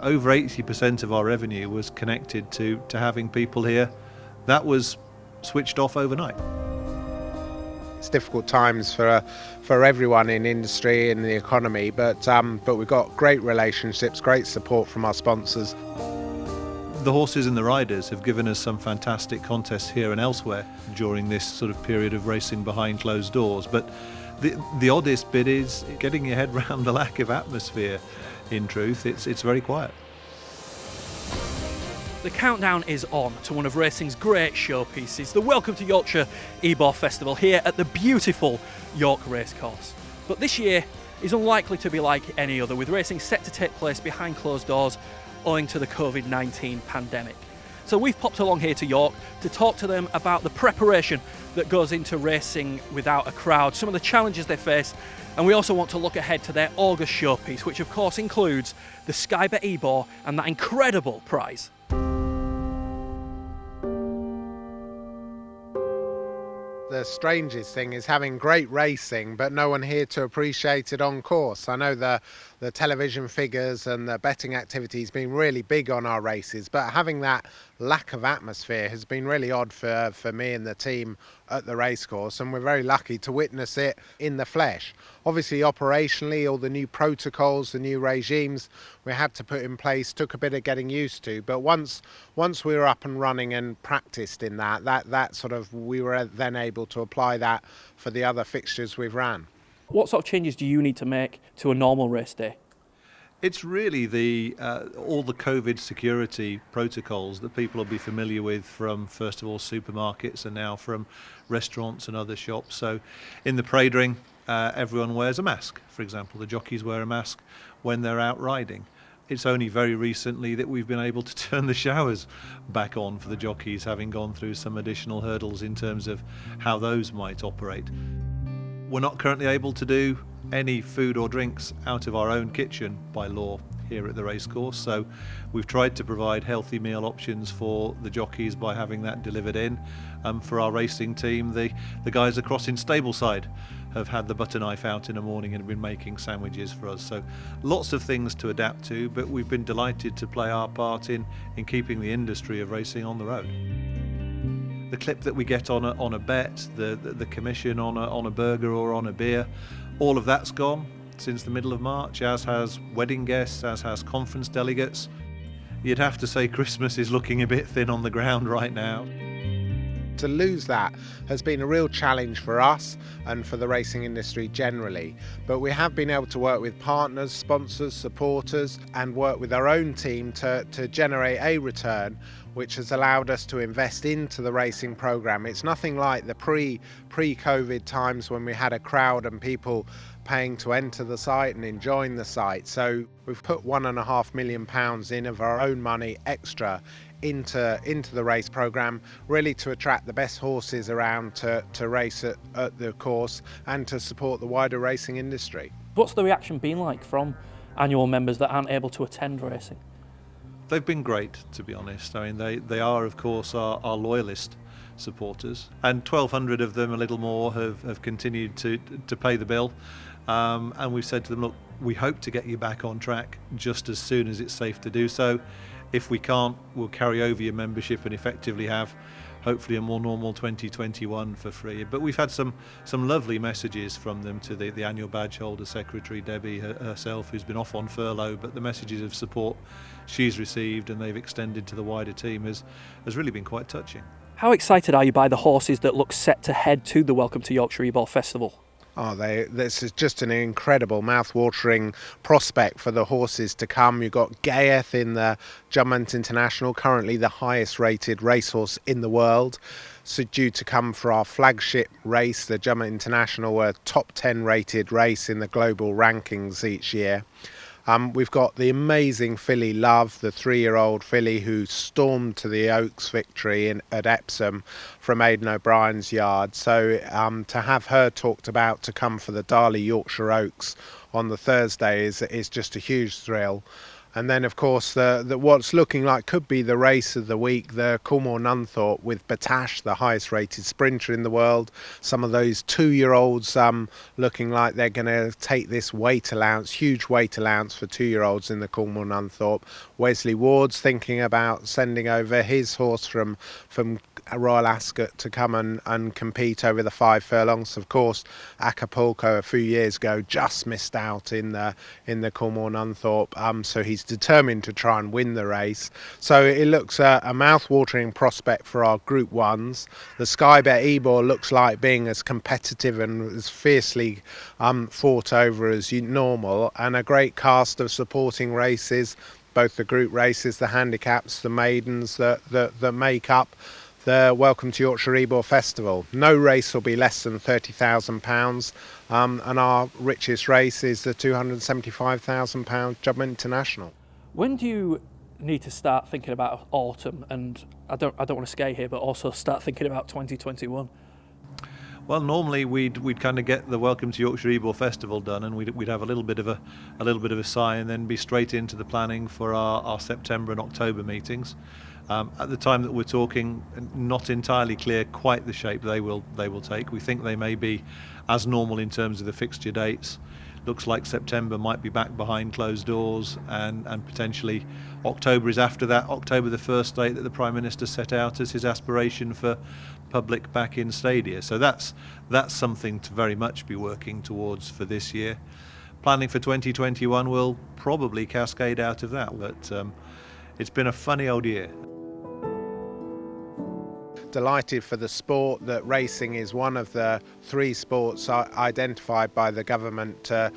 over 80% of our revenue was connected to having people here. That was switched off overnight. It's difficult times for everyone in industry and the economy, but we've got great relationships, great support from our sponsors. The horses and the riders have given us some fantastic contests here and elsewhere during this sort of period of racing behind closed doors, but the oddest bit is getting your head around the lack of atmosphere. In truth, it's very quiet. The countdown is on to one of racing's great showpieces, the Welcome to Yorkshire Ebor Festival here at the beautiful York Racecourse. But this year is unlikely to be like any other, with racing set to take place behind closed doors owing to the COVID-19 pandemic. So we've popped along here to York to talk to them about the preparation that goes into racing without a crowd, some of the challenges they face, and we also want to look ahead to their August showpiece, which of course includes the Sky Bet Ebor and that incredible prize. The strangest thing is having great racing but no one here to appreciate it on course. I know the television figures and the betting activity has been really big on our races, but having that lack of atmosphere has been really odd for me and the team at the racecourse, and we're very lucky to witness it in the flesh. Obviously operationally, all the new protocols, the new regimes we had to put in place took a bit of getting used to, but once we were up and running and practiced in that sort of, we were then able to apply that for the other fixtures we've ran. What sort of changes do you need to make to a normal race day? It's really all the COVID security protocols that people will be familiar with from, first of all, supermarkets and now from restaurants and other shops. So in the parade ring, everyone wears a mask. For example, the jockeys wear a mask when they're out riding. It's only very recently that we've been able to turn the showers back on for the jockeys, having gone through some additional hurdles in terms of how those might operate. We're not currently able to do any food or drinks out of our own kitchen by law here at the racecourse, so we've tried to provide healthy meal options for the jockeys by having that delivered in. For our racing team, the guys across in Stableside have had the butter knife out in the morning and have been making sandwiches for us. So lots of things to adapt to, but we've been delighted to play our part in keeping the industry of racing on the road. The clip that we get on a bet, the commission on a burger or on a beer, all of that's gone since the middle of March, as has wedding guests, as has conference delegates. You'd have to say Christmas is looking a bit thin on the ground right now. To lose that has been a real challenge for us and for the racing industry generally, but we have been able to work with partners, sponsors, supporters, and work with our own team to generate a return which has allowed us to invest into the racing program. It's nothing like the pre-COVID times when we had a crowd and people paying to enter the site and enjoying the site. So we've put £1.5 million in of our own money extra into the race program, really to attract the best horses around to race at the course and to support the wider racing industry. What's the reaction been like from annual members that aren't able to attend racing? They've been great, to be honest. I mean, they are, of course, our loyalist supporters, and 1,200 of them, a little more, have continued to pay the bill. And we've said to them, look, we hope to get you back on track just as soon as it's safe to do so. If we can't, we'll carry over your membership and effectively have hopefully a more normal 2021 for free. But we've had some lovely messages from them to the annual badge holder secretary, Debbie herself, who's been off on furlough, but the messages of support she's received and they've extended to the wider team has really been quite touching. How excited are you by the horses that look set to head to the Welcome to Yorkshire Ebor Festival? This is just an incredible mouth-watering prospect for the horses to come. You've got Gayeth in the Jumpment International, currently the highest rated racehorse in the world. So due to come for our flagship race, the Jumpment International, a top 10 rated race in the global rankings each year. We've got the amazing filly Love, the 3-year-old filly who stormed to the Oaks victory at Epsom from Aidan O'Brien's yard. So to have her talked about to come for the Darley Yorkshire Oaks on the Thursday is just a huge thrill. And then, of course, the what's looking like could be the race of the week, the Coolmore Nunthorpe with Batash, the highest rated sprinter in the world. Some of those 2-year-olds looking like they're going to take this weight allowance, huge weight allowance for 2-year-olds in the Coolmore Nunthorpe. Wesley Ward's thinking about sending over his horse from Royal Ascot to come and compete over the 5 furlongs. Of course, Acapulco a few years ago just missed out in the Coolmore Nunthorpe, so he's determined to try and win the race. So it looks a mouth-watering prospect for our Group 1s. The Skybet Ebor looks like being as competitive and as fiercely fought over as normal, and a great cast of supporting races, both the group races, the handicaps, the maidens that make up the Welcome to Yorkshire Ebor Festival. No race will be less than £30,000, and our richest race is the £275,000 Jubilee International. When do you need to start thinking about autumn? And I don't want to skate here, but also start thinking about 2021. Well, normally we'd kind of get the Welcome to Yorkshire Ebor Festival done, and we'd have a little bit of a sigh, and then be straight into the planning for our September and October meetings. At the time that we're talking, not entirely clear quite the shape they will take. We think they may be as normal in terms of the fixture dates. Looks like September might be back behind closed doors, and potentially October is after that. October, the first date that the Prime Minister set out as his aspiration for public back in stadia. So that's something to very much be working towards for this year. Planning for 2021 will probably cascade out of that, but it's been a funny old year. Delighted for the sport that racing is one of the 3 sports identified by the government to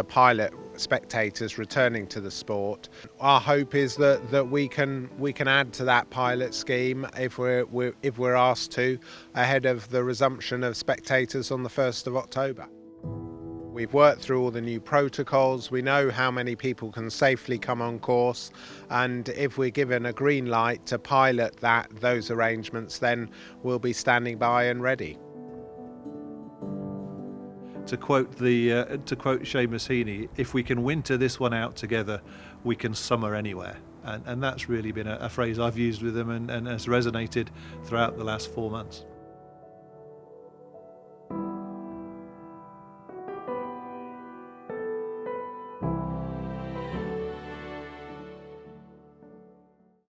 pilot spectators returning to the sport. Our hope is that we can add to that pilot scheme if we're asked to, ahead of the resumption of spectators on the 1st of October. We've worked through all the new protocols. We know how many people can safely come on course, and if we're given a green light to pilot those arrangements, then we'll be standing by and ready. To quote Seamus Heaney, if we can winter this one out together, we can summer anywhere. And that's really been a phrase I've used with them and has resonated throughout the last 4 months.